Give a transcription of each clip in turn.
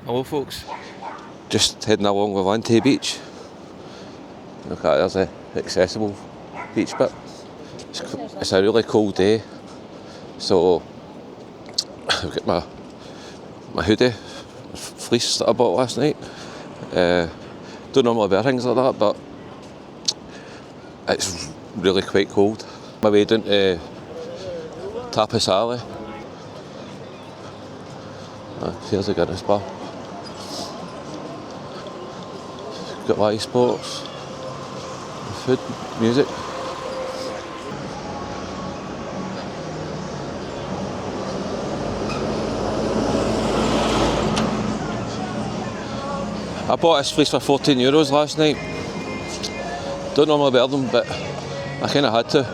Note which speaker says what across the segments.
Speaker 1: Hello folks, just heading along Levante Beach. Look at it, there's the accessible beach bit. It's a really cold day, so I've got my hoodie, fleece that I bought last night. Don't normally wear things like that, but it's really quite cold. My way down to Tapas Alley. Here's the Guinness bar. Got live sports, food, music. I bought this fleece for €14 last night. Don't normally wear them, but I kind of had to.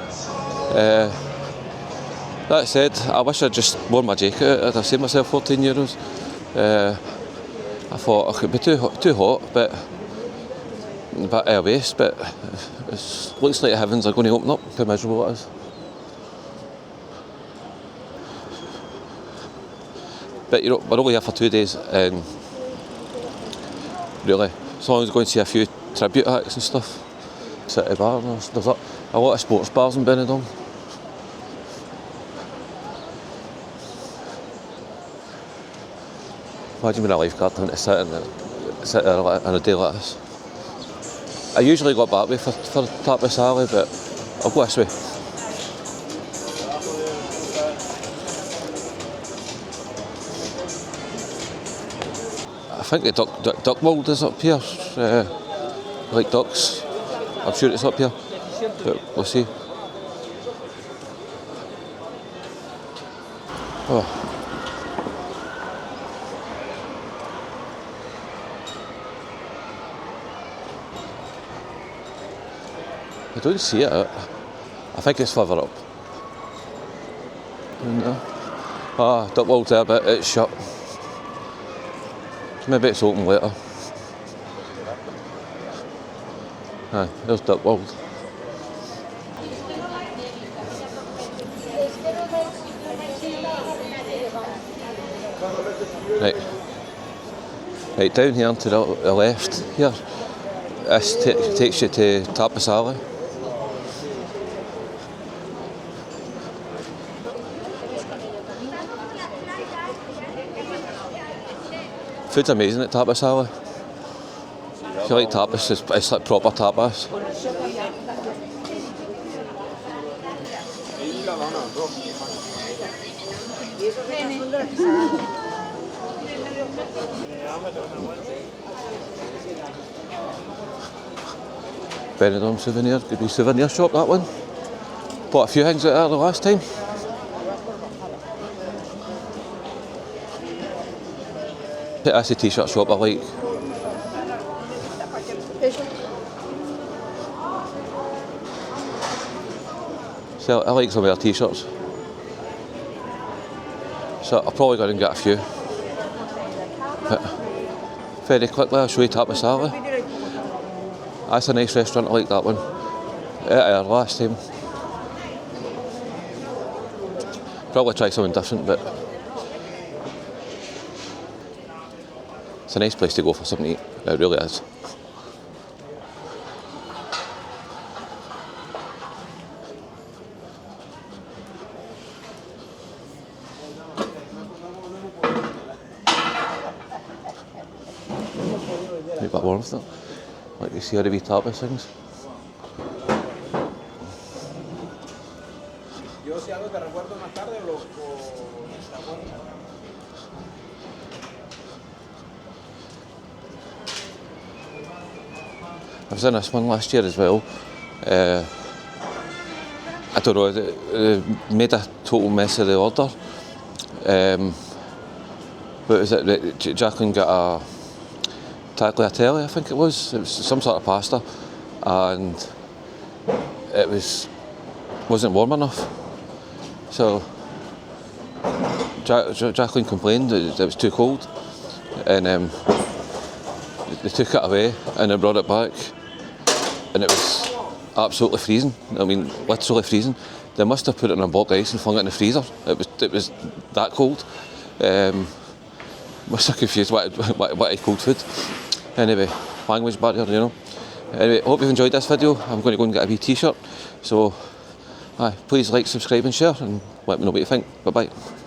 Speaker 1: That said, I wish I'd just worn my jacket. I'd have saved myself €14. I thought I could be too hot, but a bit out of waste, but it looks like the heavens are going to open up. How miserable it is. But you know, we're only here for 2 days, and really, as long as we're going to see a few tribute acts and stuff. City bar, there's a lot of sports bars in Benidorm. Imagine being a lifeguard having to sit there on a day like this. I usually go that way for Tapas Alley, but I'll go this way. I think the duck mould is up here, like ducks. I'm sure it's up here, but we'll see. Oh. I don't see it. I think it's further up. Duck mould there, but it's shut. Maybe it's open later. Aye, there's duck mould. Right, down here to the left here. This takes you to Tapas Alley. Food's amazing at Tapas Alley. If you like tapas, it's like proper tapas. Benidorm souvenir, could be souvenir shop, that one. Bought a few things out there the last time. That's a t-shirt shop I like. So I like some of their t-shirts. So I'll probably go and get a few. But very quickly I'll show you Tapas Alley. That's a nice restaurant, I like that one. Our last time. Probably try something different, but it's a nice place to go for something to eat. It really is. A bit warm with it. Like you see how the wee tapas things. I was in this one last year as well. I don't know, it made a total mess of the order. What was it? Jacqueline got a tagliatelle, I think it was some sort of pasta, and it wasn't warm enough. So Jacqueline complained that it was too cold, and they took it away and they brought it back, and it was absolutely freezing. I mean, literally freezing. They must have put it in a block of ice and flung it in the freezer. It was that cold. was so confused what I called food. Anyway, language barrier, you know. Anyway, hope you've enjoyed this video. I'm going to go and get a wee t-shirt. So, please like, subscribe and share, and let me know what you think. Bye bye.